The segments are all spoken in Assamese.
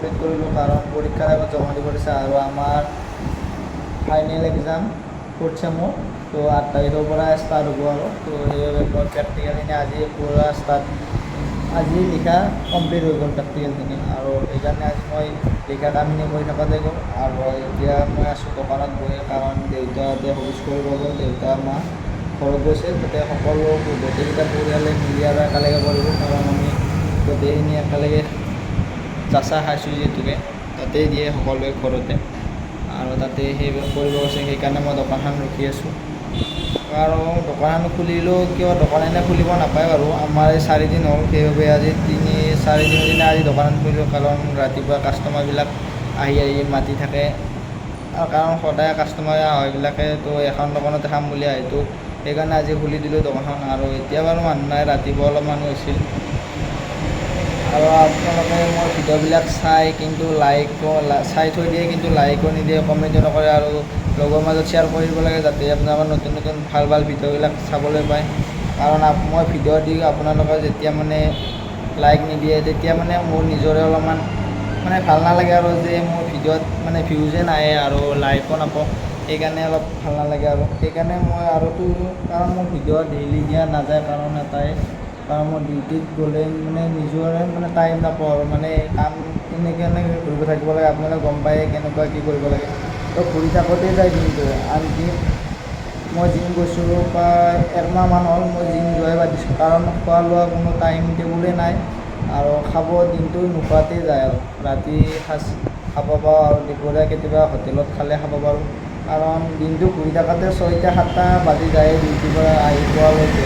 কমপ্লিট কৰিলোঁ কাৰণ পৰীক্ষাৰ আগত জমা দিব দিছে আৰু আমাৰ ফাইনেল এক্সাম ফ'ৰ্থ চেমৰ তো 8 তাৰিখৰ পৰা ষ্টাৰ্ট হ'ব আৰু তো সেইবাবে মই প্ৰেক্টিকেলখিনি আজি পূৰা আজি লিখা কমপ্লিট হৈ গ'ল প্ৰেক্টিকেলখিনি আৰু সেইকাৰণে আজি মই লিখা কামখিনি কৰি থাকোঁতে গ'ল আৰু এতিয়া মই আছোঁ দোকানত বহি কাৰণ দেউতাহঁতে অফিচ কৰিব গ'ল দেউতা মা ঘৰত গৈছে তাতে সকলো গোটেইকেইটা পৰিয়ালে মিলি আৰু একেলগে কৰিব কাৰণ আমি গোটেইখিনি একেলগে চাচা খাইছোঁ যিহেতুকে তাতেই দিয়ে সকলোৱে ঘৰতে আৰু তাতে সেইবিলাক কৰিব গৈছে সেইকাৰণে মই দোকানখন ৰখি আছোঁ আৰু দোকানখন খুলিলেও কিয় দোকান এনে খুলিব নাপায় বাৰু আমাৰ এই 4 দিন হ'ল সেইবাবে আজি 4 দিনৰ দিনা আজি দোকান খুলিলোঁ কাৰণ ৰাতিপুৱা কাষ্টমাৰবিলাক আহি মাতি থাকে আৰু কাৰণ সদায় কাষ্টমাৰ অহাবিলাকে তো এখন দোকানতে খাম বুলি আহে তো সেইকাৰণে আজি খুলি দিলোঁ দোকানখন আৰু এতিয়া বাৰু মানুহ নাই ৰাতিপুৱা অলপ মানুহ হৈছিল আৰু আপোনালোকে মোৰ ভিডিঅ'বিলাক চাই কিন্তু চাই থৈ দিয়ে কিন্তু লাইকো নিদিয়ে কমেণ্টো নকৰে আৰু লগৰ মাজত শ্বেয়াৰ কৰি দিব লাগে যাতে আপোনালোকৰ নতুন নতুন ভাল ভাল ভিডিঅ'বিলাক চাবলৈ পায় কাৰণ মই ভিডিঅ' দি আপোনালোকে যেতিয়া মানে লাইক নিদিয়ে তেতিয়া মানে মোৰ নিজৰে অলপমান মানে ভাল নালাগে আৰু যে মোৰ ভিডিঅ'ত মানে ভিউজে নাহে আৰু লাইকো নাপাওঁ সেইকাৰণে অলপ ভাল নালাগে আৰু সেইকাৰণে মই আৰুতো কাৰণ মোৰ ভিডিঅ' ডেইলি দিয়া নাযায় কাৰণ এটাই কাৰণ মই ডিউটিত গ'লে মানে নিজৰে মানে টাইম নাপাওঁ আৰু মানে কাম কেনেকৈ ঘূৰিব থাকিব লাগে আপোনালোকে গম পায়ে কেনেকুৱা কি কৰিব লাগে তো ঘূৰি থাকোঁতেই যায় দিনটো আনকি মই জিম গৈছোঁ প্ৰায় 1 মাহমান হ'ল মই জিম যোৱাই বাদ দিছোঁ কাৰণ খোৱা লোৱা কোনো টাইম টেবুলেই নাই আৰু খাব দিনটো নোখোৱাতেই যায় আৰু ৰাতি সাঁজ খাব পাওঁ আৰু দুপৰীয়া কেতিয়াবা হোটেলত খালে খাব পাৰোঁ কাৰণ দিনটো ঘূৰি থাকোঁতে 6টা 7টা বাজি যায় ডিউটিৰ পৰা আহি পোৱালৈকে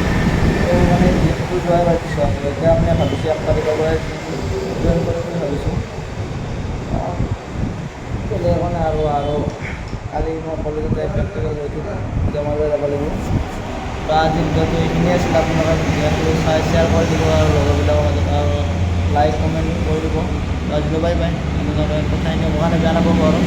তো মানে জিমটো যোৱাই বাদ দিছোঁ আৰু এতিয়া মানে ভাবিছোঁ 1 তাৰিখৰ পৰাই জইন কৰিম বুলি ভাবিছোঁ বেলেগ একো নাই আৰু কালি মই কলেজত যাই প্ৰেক্টিকেল জমা লৈ যাব লাগিব তো আজি ভিডিঅ'টো এইখিনিয়ে আছিল আপোনালোকৰ ভিডিঅ'টো চাই শ্বেয়াৰ কৰি দিব আৰু লগৰবিলাকৰ মাজত আৰু লাইক কমেণ্ট কৰি দিব তো আজিলৈ বাই বাই আপোনালোকে কথাখিনি মোৰ কাৰণে বেয়া নাপাব আৰু